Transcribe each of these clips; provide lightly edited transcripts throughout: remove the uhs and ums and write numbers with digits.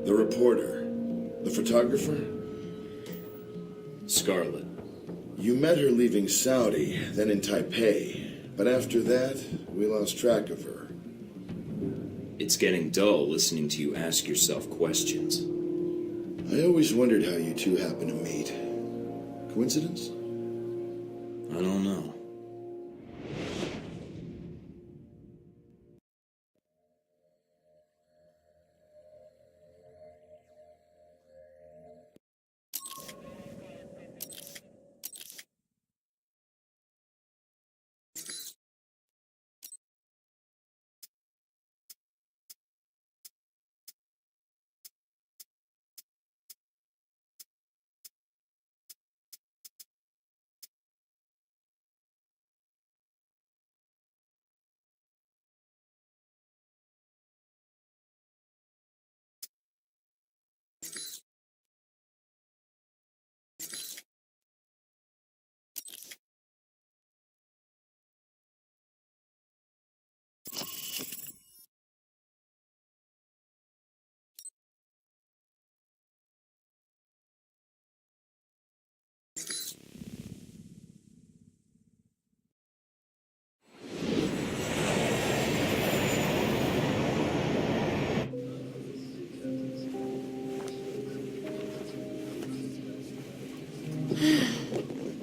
The reporter. The photographer. Scarlet. You met her leaving Saudi, then in Taipei. But after that, we lost track of her. It's getting dull listening to you ask yourself questions. I always wondered how you two happened to meet. Coincidence? I don't know.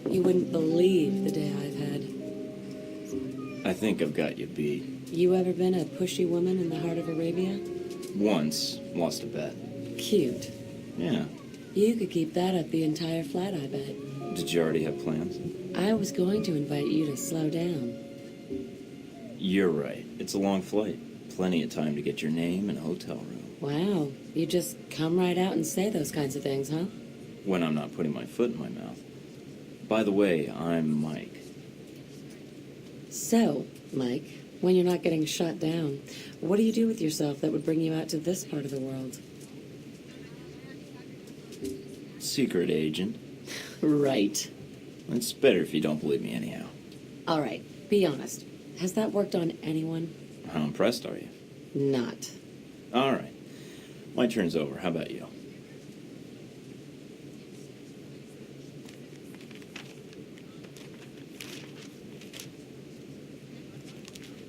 You wouldn't believe the day I've had. I think I've got you beat. You ever been a pushy woman in the heart of Arabia? Once, lost a bet. Cute. Yeah. You could keep that up the entire flight, I bet. Did you already have plans? I was going to invite you to slow down. You're right. It's a long flight. Plenty of time to get your name and a hotel room. Wow, you just come right out and say those kinds of things, huh? When I'm not putting my foot in my mouth. By the way, I'm Mike. So, Mike, when you're not getting shot down, what do you do with yourself that would bring you out to this part of the world? Secret agent. Right. It's better if you don't believe me anyhow. All right, be honest. Has that worked on anyone? How impressed are you? Not. All right. My turn's over. How about you?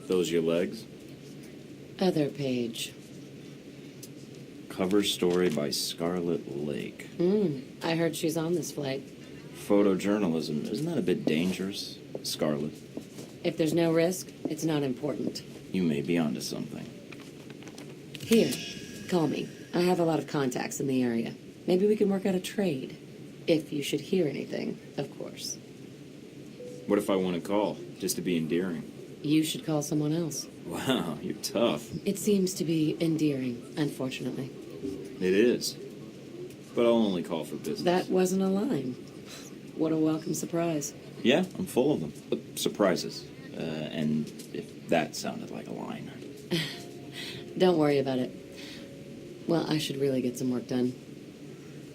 Those your legs? Other page. Cover story by Scarlet Lake. I heard she's on this flight. Photojournalism, isn't that a bit dangerous, Scarlet? If there's no risk, it's not important. You may be onto something. Here, call me. I have a lot of contacts in the area. Maybe we can work out a trade. If you should hear anything, of course. What if I want to call, just to be endearing? You should call someone else. Wow, you're tough. It seems to be endearing, unfortunately. It is. But I'll only call for business. That wasn't a line. What a welcome surprise. Yeah, I'm full of them. Surprises. And if that sounded like a line. Don't worry about it. Well, I should really get some work done.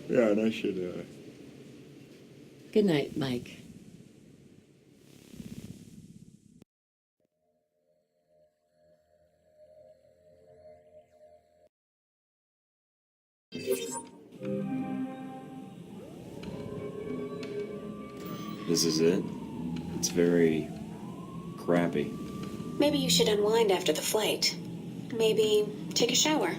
Yeah, and I should, Good night, Mike. This is it? It's very crappy. Maybe you should unwind after the flight. Maybe take a shower.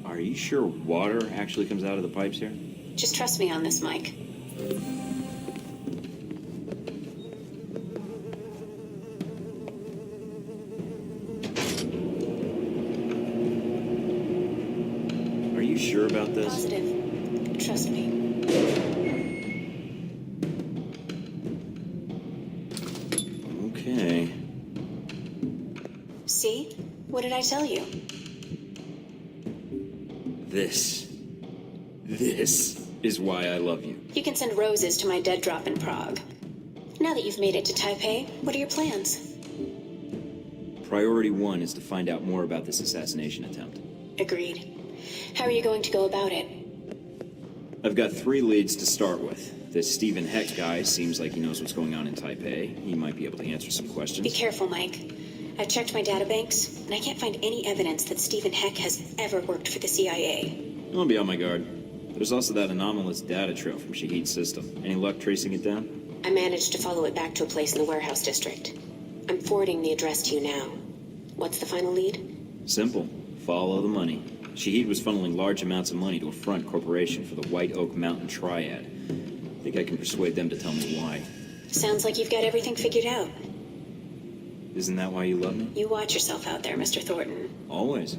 Are you sure water actually comes out of the pipes here? Just trust me on this, Mike. Are you sure about this? Positive. Trust me. Okay. See? What did I tell you? This is why I love you. You can send roses to my dead drop in Prague. Now that you've made it to Taipei, what are your plans? Priority 1 is to find out more about this assassination attempt. Agreed. How are you going to go about it? I've got 3 leads to start with. This Stephen Heck guy seems like he knows what's going on in Taipei. He might be able to answer some questions. Be careful, Mike. I checked my databanks, and I can't find any evidence that Stephen Heck has ever worked for the CIA. I'll be on my guard. There's also that anomalous data trail from Shahid's system. Any luck tracing it down? I managed to follow it back to a place in the warehouse district. I'm forwarding the address to you now. What's the final lead? Simple. Follow the money. Shahid was funneling large amounts of money to a front corporation for the White Oak Mountain Triad. Think I can persuade them to tell me why. Sounds like you've got everything figured out. Isn't that why you love me? You watch yourself out there, Mr. Thornton. Always.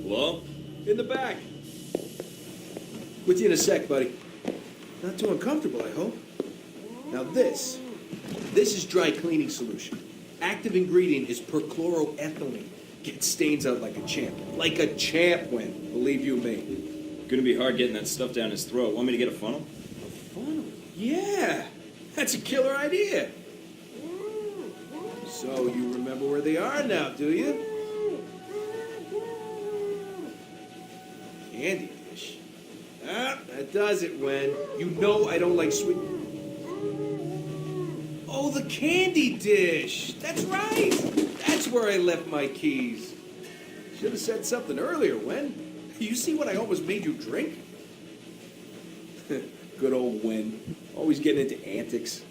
Hello? In the back. With you in a sec, buddy. Not too uncomfortable, I hope. Now this is dry cleaning solution. Active ingredient is perchloroethylene. Gets stains out like a champ. Like a champ win, believe you me. Gonna be hard getting that stuff down his throat. Want me to get a funnel? A funnel? Yeah! That's a killer idea. So you remember where they are now, do you? Candy dish. Ah, that does it, Wen. You know I don't like sweet... Oh, the candy dish! That's right! That's where I left my keys. Should have said something earlier, Wen. You see what I almost made you drink? Good old Wen. Always getting into antics.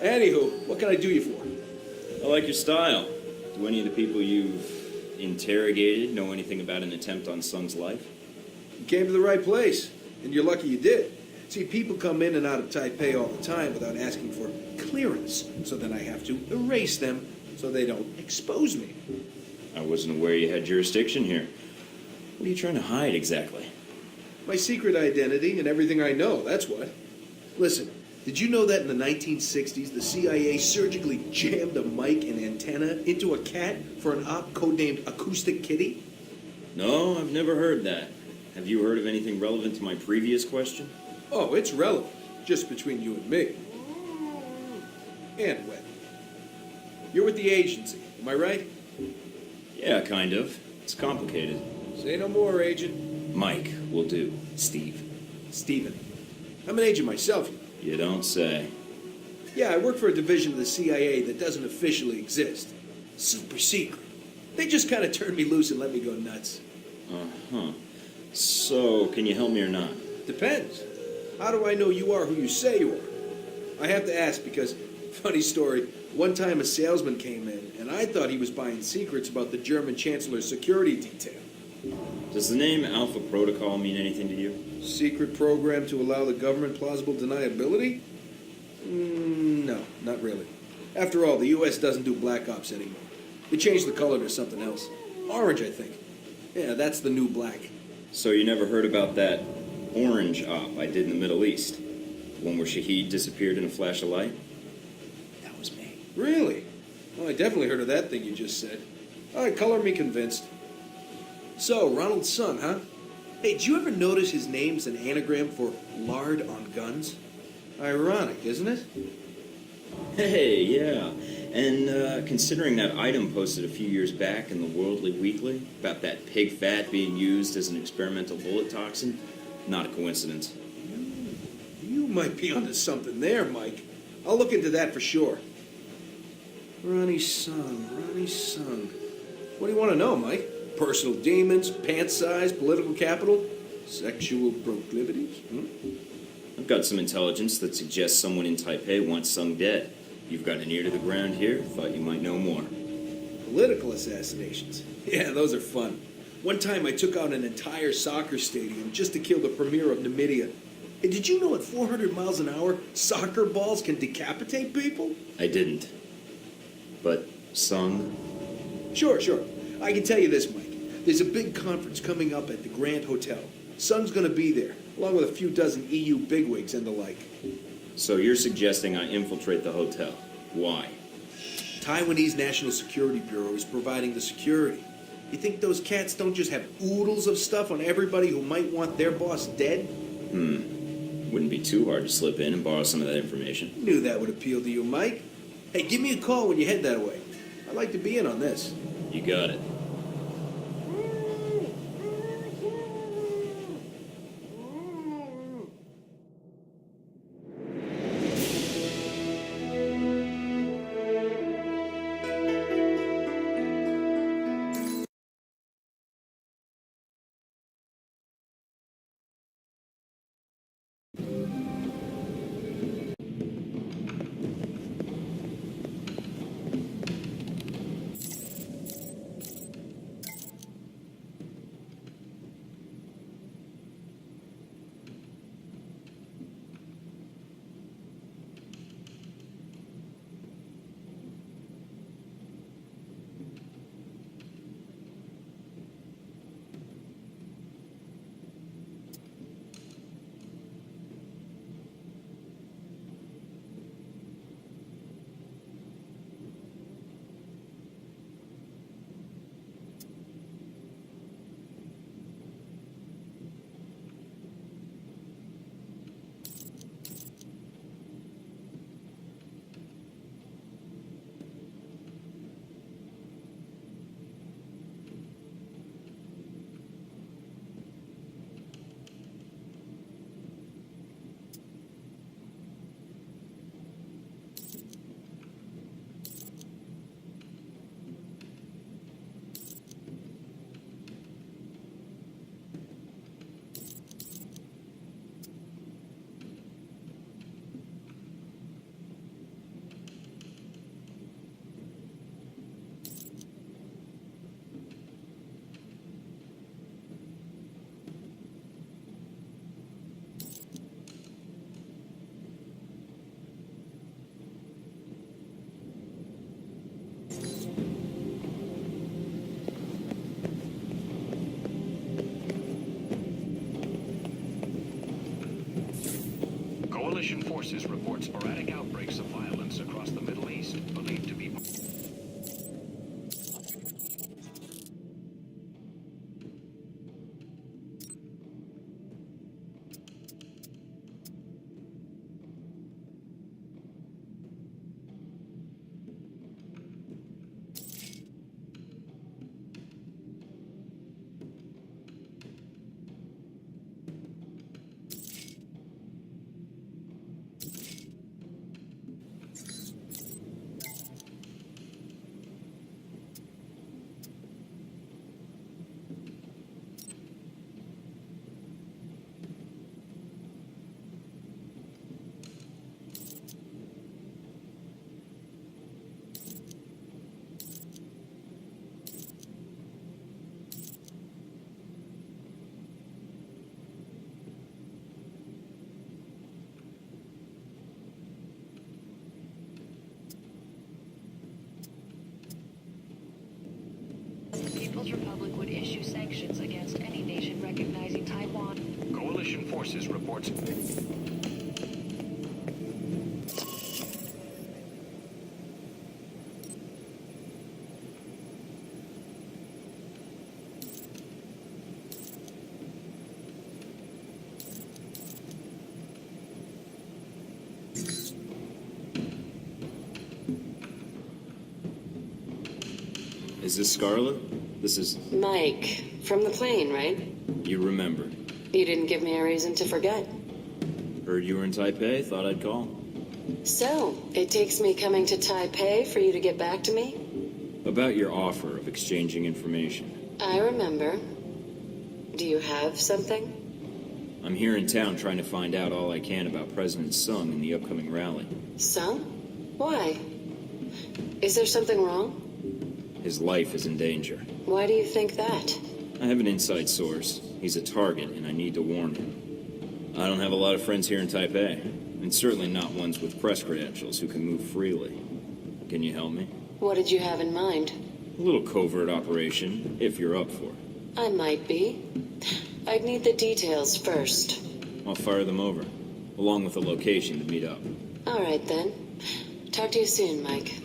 Anywho, what can I do you for? I like your style. Do any of the people you've interrogated know anything about an attempt on Sung's life? You came to the right place, and you're lucky you did. See, people come in and out of Taipei all the time without asking for clearance, so then I have to erase them so they don't expose me. I wasn't aware you had jurisdiction here. What are you trying to hide exactly? My secret identity and everything I know, that's what. Listen, did you know that in the 1960s, the CIA surgically jammed a mic and antenna into a cat for an op codenamed Acoustic Kitty? No, I've never heard that. Have you heard of anything relevant to my previous question? Oh, it's relevant, just between you and me. And Wet. You're with the agency, am I right? Yeah, kind of. It's complicated. Say no more, Agent. Mike will do. Steve. Steven. I'm an agent myself. You don't say. Yeah, I work for a division of the CIA that doesn't officially exist. Super secret. They just kind of turned me loose and let me go nuts. Uh-huh. So, can you help me or not? Depends. How do I know you are who you say you are? I have to ask because, funny story, one time a salesman came in and I thought he was buying secrets about the German Chancellor's security detail. Does the name Alpha Protocol mean anything to you? Secret program to allow the government plausible deniability? No, not really. After all, the U.S. doesn't do black ops anymore. They changed the color to something else. Orange, I think. Yeah, that's the new black. So you never heard about that orange op I did in the Middle East? The one where Shahid disappeared in a flash of light? That was me. Really? Well, I definitely heard of that thing you just said. All right, color me convinced. So, Ronald Sung, huh? Hey, did you ever notice his name's an anagram for lard on guns? Ironic, isn't it? Hey, yeah. And considering that item posted a few years back in the Worldly Weekly about that pig fat being used as an experimental bullet toxin, not a coincidence. You might be onto something there, Mike. I'll look into that for sure. Ronnie Sung. What do you want to know, Mike? Personal demons, pant size, political capital, sexual proclivities? I've got some intelligence that suggests someone in Taipei wants Sung dead. You've got an ear to the ground here. Thought you might know more. Political assassinations. Yeah, those are fun. One time I took out an entire soccer stadium just to kill the premier of Namibia. Hey, did you know at 400 miles an hour, soccer balls can decapitate people? I didn't. But Sung? Sure. I can tell you this, Mike. There's a big conference coming up at the Grand Hotel. Sung's gonna be there, along with a few dozen EU bigwigs and the like. So you're suggesting I infiltrate the hotel. Why? Taiwanese National Security Bureau is providing the security. You think those cats don't just have oodles of stuff on everybody who might want their boss dead? Wouldn't be too hard to slip in and borrow some of that information. Knew that would appeal to you, Mike. Hey, give me a call when you head that way. I'd like to be in on this. You got it. Coalition forces report sporadic outbreaks of violence across the Middle East, believed to be... The People's Republic would issue sanctions against any nation recognizing Taiwan. Coalition forces report... Is this Scarlet? This is... Mike, from the plane, right? You remember. You didn't give me a reason to forget. Heard you were in Taipei, thought I'd call. So, it takes me coming to Taipei for you to get back to me? About your offer of exchanging information. I remember. Do you have something? I'm here in town trying to find out all I can about President Sung and the upcoming rally. Some? Why? Is there something wrong? His life is in danger. Why do you think that? I have an inside source. He's a target, and I need to warn him. I don't have a lot of friends here in Taipei, and certainly not ones with press credentials who can move freely. Can you help me? What did you have in mind? A little covert operation, if you're up for it. I might be. I'd need the details first. I'll fire them over, along with a location to meet up. All right, then. Talk to you soon, Mike.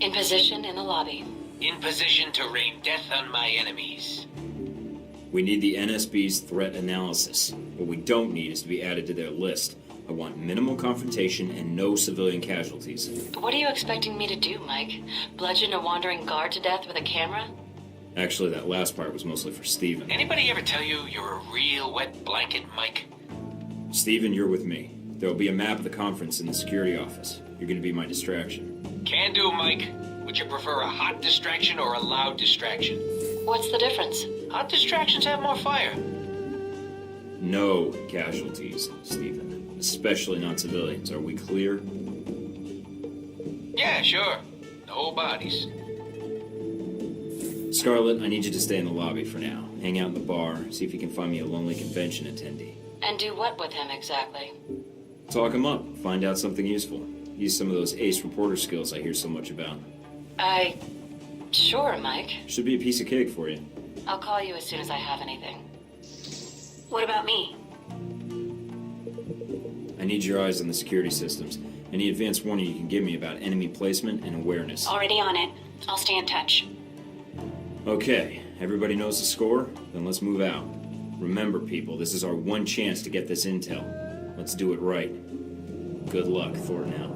In position in the lobby. In position to rain death on my enemies. We need the NSB's threat analysis. What we don't need is to be added to their list. I want minimal confrontation and no civilian casualties. What are you expecting me to do, Mike? Bludgeon a wandering guard to death with a camera? Actually, that last part was mostly for Steven. Anybody ever tell you you're a real wet blanket, Mike? Steven, you're with me. There will be a map of the conference in the security office. You're going to be my distraction. Can do, Mike. Would you prefer a hot distraction or a loud distraction? What's the difference? Hot distractions have more fire. No casualties, Steven. Especially not civilians. Are we clear? Yeah, sure. No bodies. Scarlet, I need you to stay in the lobby for now. Hang out in the bar, see if you can find me a lonely convention attendee. And do what with him exactly? Talk him up. Find out something useful. Use some of those ace reporter skills I hear so much about. Sure, Mike. Should be a piece of cake for you. I'll call you as soon as I have anything. What about me? I need your eyes on the security systems. Any advance warning you can give me about enemy placement and awareness. Already on it. I'll stay in touch. Okay, everybody knows the score? Then let's move out. Remember, people, this is our one chance to get this intel. Let's do it right. Good luck, Thornton out.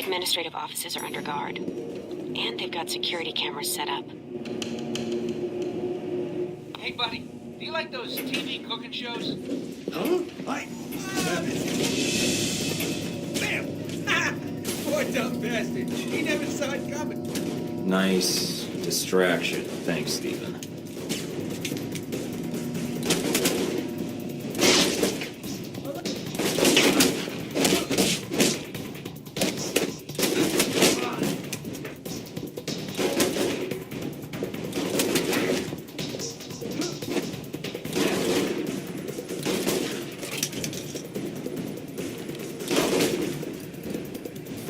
administrative offices are under guard. And they've got security cameras set up. Hey, buddy, do you like those TV cooking shows? Huh? Bam! Poor dumb bastard. He never saw it coming. Nice distraction. Thanks, Stephen.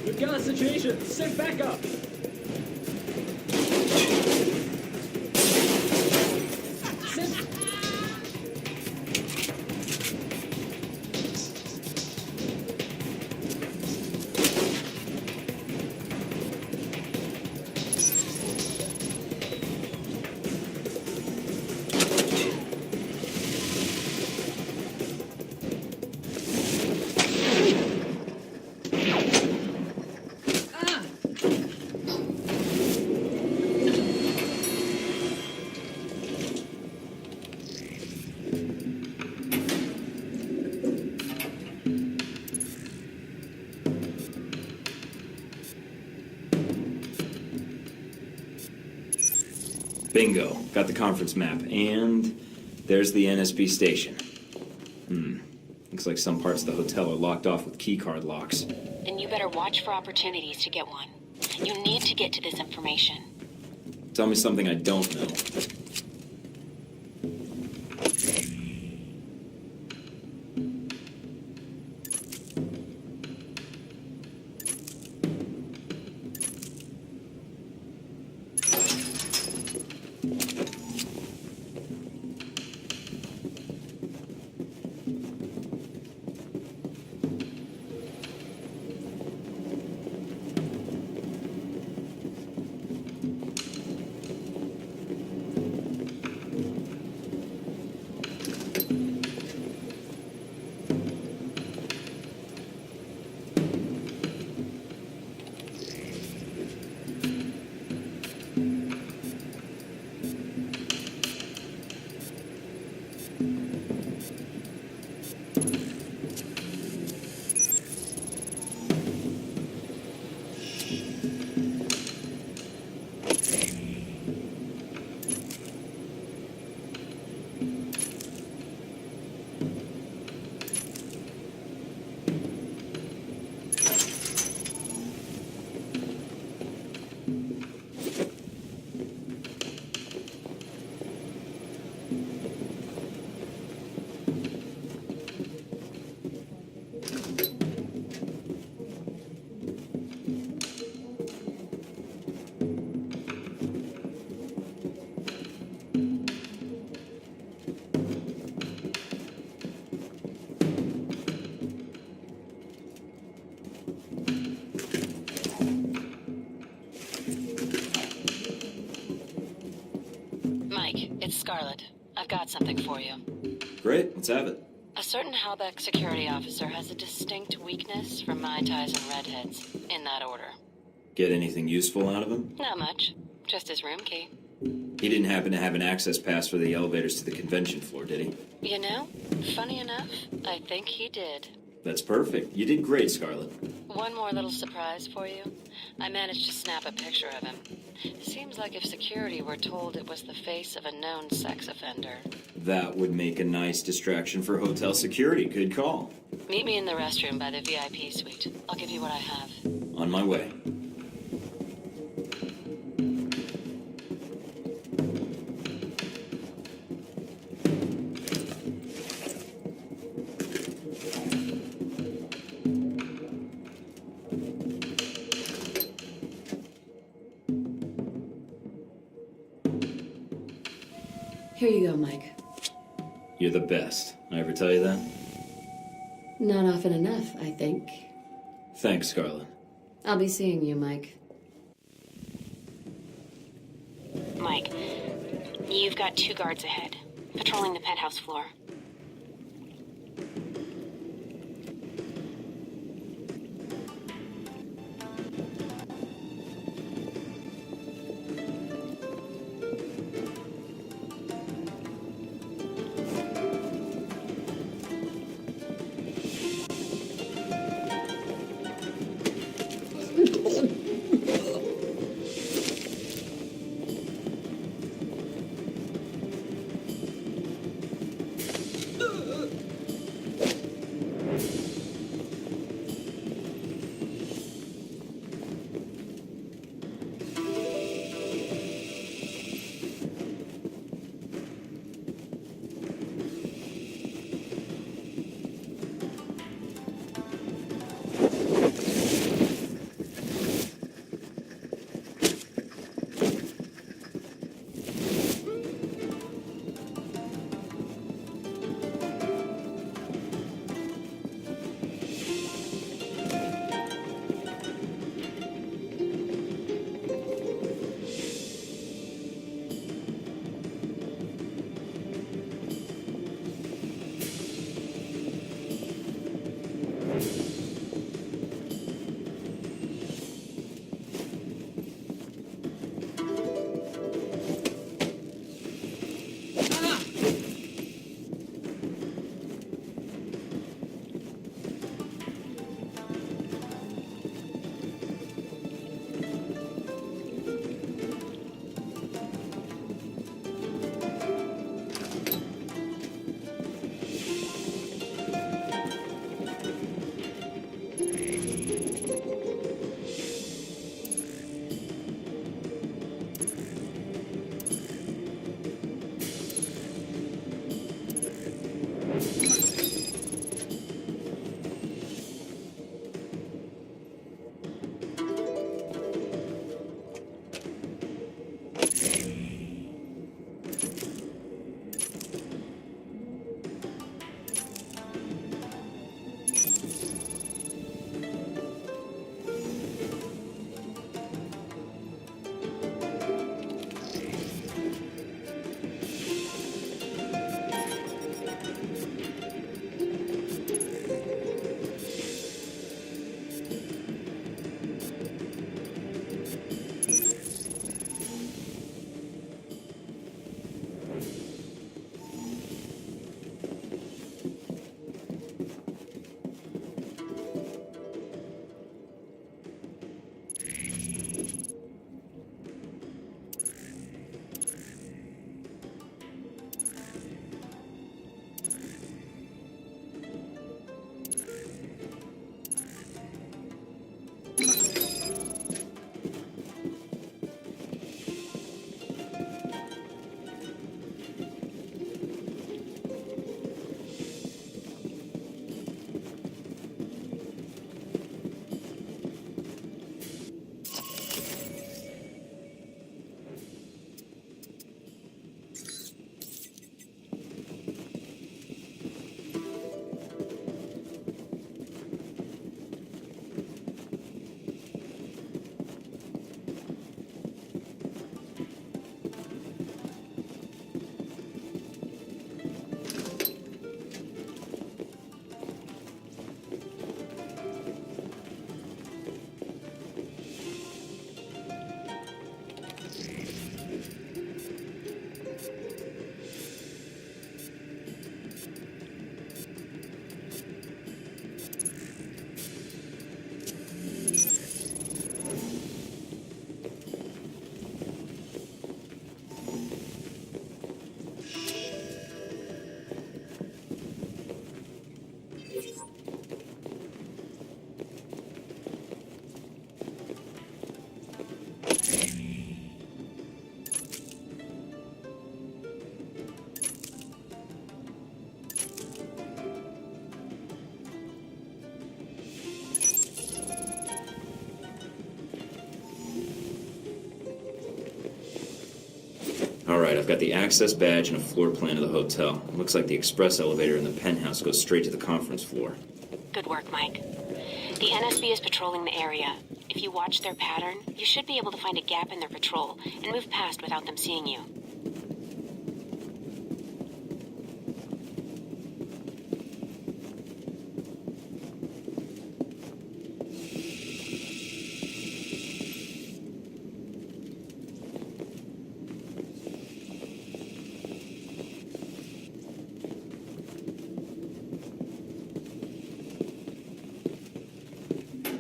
We've got a situation. Send back up. Bingo. Got the conference map. And there's the NSB station. Looks like some parts of the hotel are locked off with keycard locks. Then you better watch for opportunities to get one. You need to get to this information. Tell me something I don't know. Mike, it's Scarlet. I've got something for you. Great, let's have it. A certain Halbeck security officer has a distinct weakness for Mai Tais and redheads, in that order. Get anything useful out of him? Not much. Just his room key. He didn't happen to have an access pass for the elevators to the convention floor, did he? You know, funny enough, I think he did. That's perfect. You did great, Scarlet. One more little surprise for you. I managed to snap a picture of him. Seems like if security were told it was the face of a known sex offender. That would make a nice distraction for hotel security. Good call. Meet me in the restroom by the VIP suite. I'll give you what I have. On my way. Here you go, Mike. You're the best. I ever tell you that? Not often enough, I think. Thanks, Scarlet. I'll be seeing you, Mike. Mike, you've got 2 guards ahead, patrolling the penthouse floor. got the access badge and a floor plan of the hotel. It looks like the express elevator in the penthouse goes straight to the conference floor. Good work, Mike. The NSB is patrolling the area. If you watch their pattern, you should be able to find a gap in their patrol and move past without them seeing you.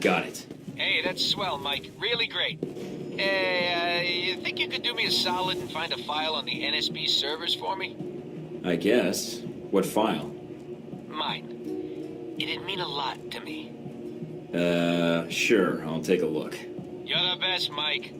Got it. Hey, that's swell, Mike. Really great. You think you could do me a solid and find a file on the NSB servers for me? I guess. What file? Mine. It'd mean a lot to me. Sure. I'll take a look. You're the best, Mike.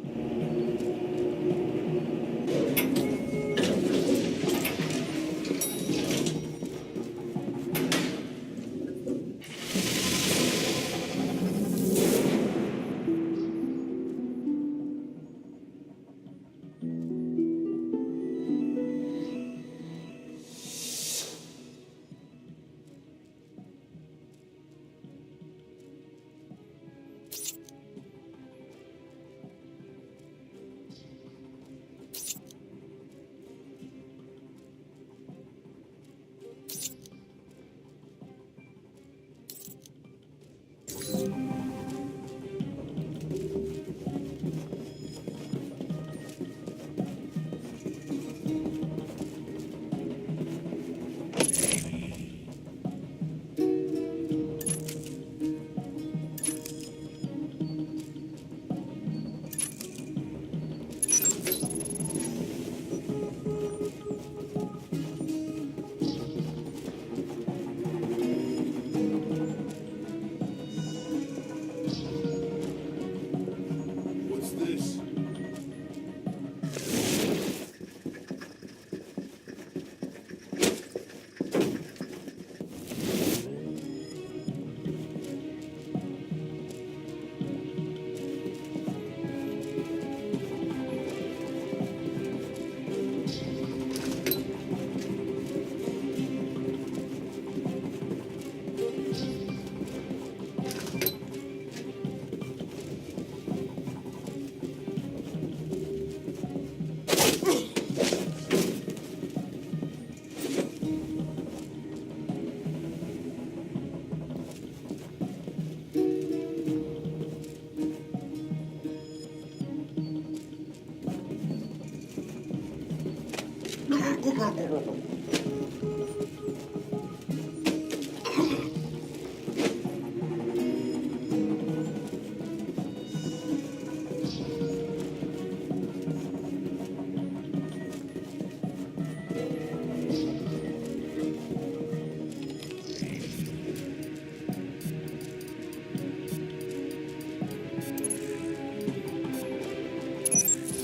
What's this?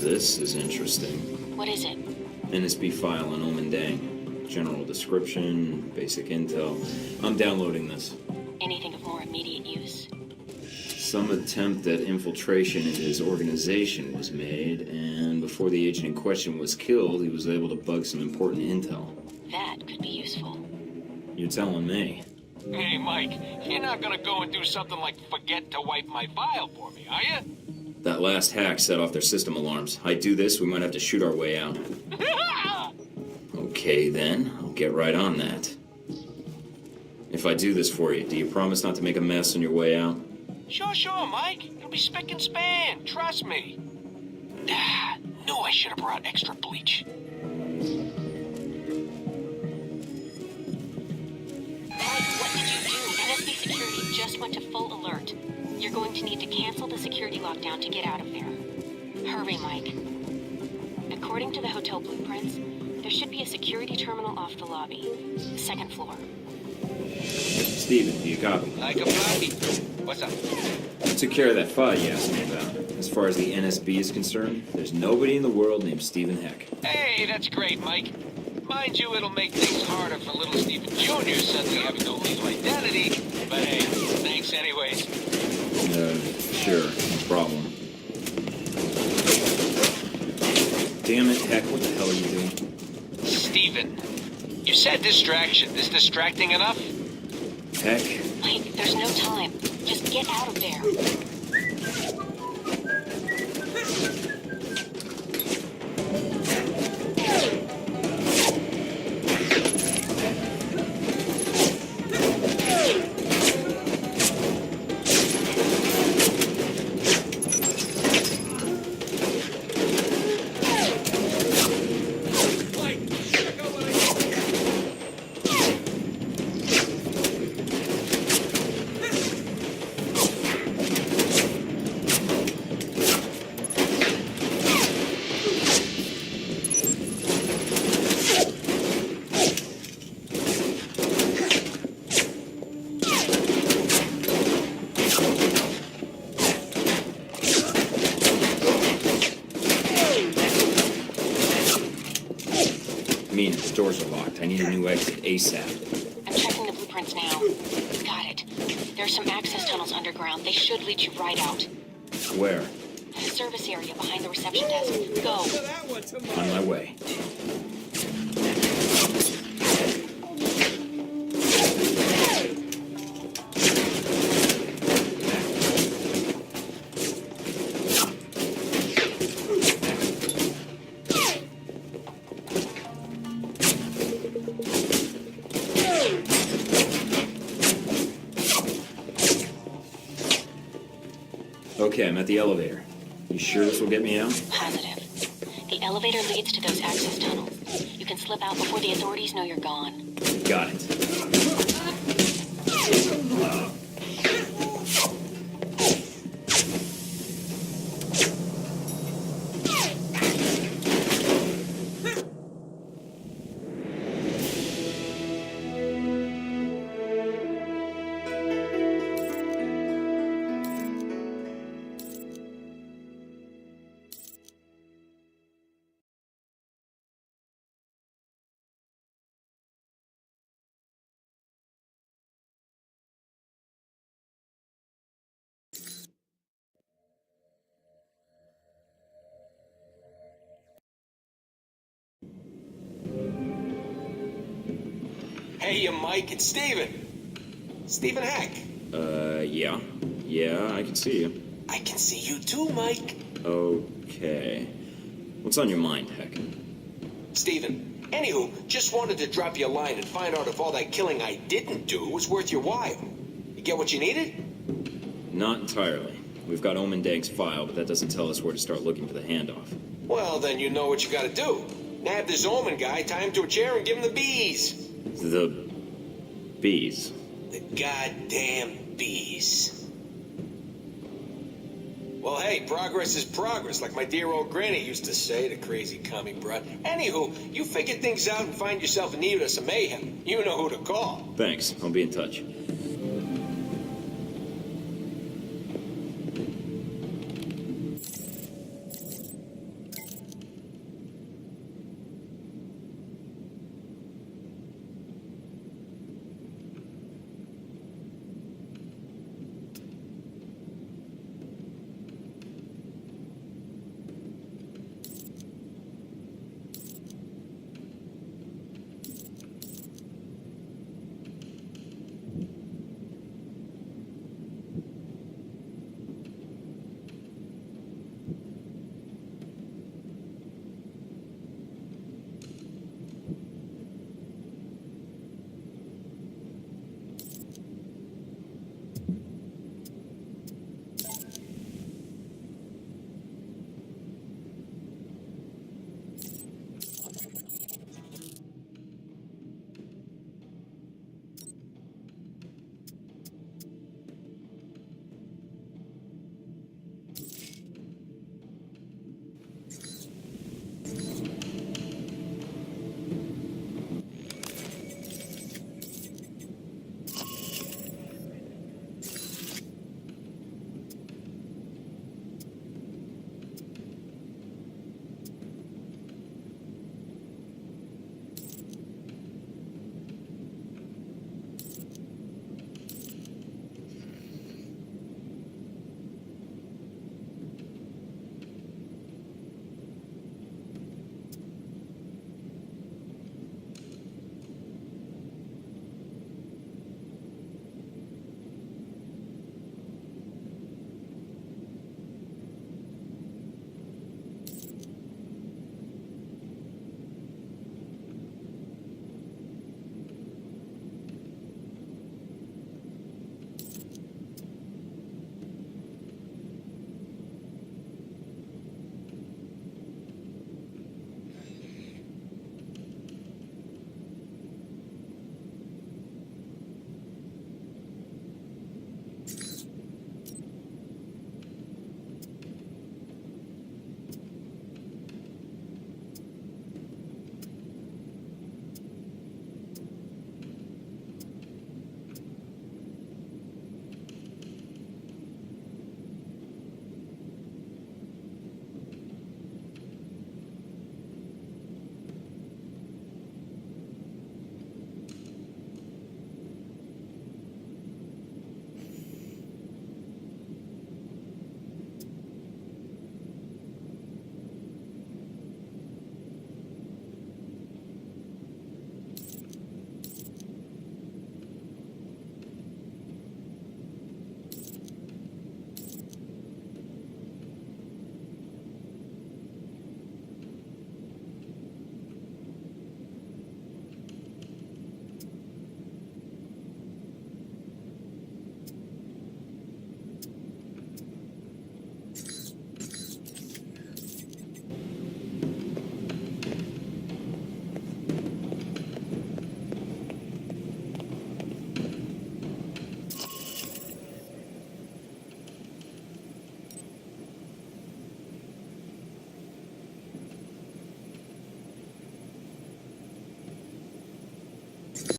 This is interesting. What is it? NSB file on Omen Dang. General description, basic intel. I'm downloading this. Anything of more immediate use? Some attempt at infiltration into his organization was made, and before the agent in question was killed, he was able to bug some important intel. That could be useful. You're telling me. Hey, Mike, you're not gonna go and do something like forget to wipe my file for me, are you? That last hack set off their system alarms. I do this, we might have to shoot our way out. Okay, then. I'll get right on that. If I do this for you, do you promise not to make a mess on your way out? Sure, Mike. It'll be spick and span. Trust me. Knew I should have brought extra bleach. Mike, what did you do? NSB security just went to full alert. You're going to need to cancel the security lockdown to get out of there. Hurry, Mike. According to the hotel blueprints, there should be a security terminal off the lobby. Second floor. Steven, do you copy? Like a floppy. What's up? I took care of that file you asked me about. As far as the NSB is concerned, there's nobody in the world named Stephen Heck. Hey, that's great, Mike. Mind you, it'll make things harder for little Stephen Jr. suddenly having no legal identity. But hey, thanks anyways. Sure, no problem. Damn it. Heck, what the hell are you doing? Steven, you said distraction. Is distracting enough? Heck. Mike, there's no time. Just get out of there. The doors are locked. I need a new exit ASAP. I'm checking the blueprints now. Got it. There's some access tunnels underground. They should lead you right out. Where? The service area behind the reception desk. Go. On my way. Okay, I'm at the elevator. You sure this will get me out? Positive. The elevator leads to those access tunnels. You can slip out before the authorities know you're gone. Got it. Hey, Mike, it's Steven. Steven Heck. Yeah. Yeah, I can see you. I can see you too, Mike. Okay. What's on your mind, Heck? Steven, anywho, just wanted to drop you a line and find out if all that killing I didn't do was worth your while. You get what you needed? Not entirely. We've got Omen Dank's file, but that doesn't tell us where to start looking for the handoff. Well, then you know what you gotta do. Nab this Omen guy, tie him to a chair, and give him the bees. The bees. The goddamn bees. Well, hey, progress is progress, like my dear old granny used to say, the crazy comic broad. Anywho, you figure things out and find yourself in need of some mayhem. You know who to call. Thanks. I'll be in touch.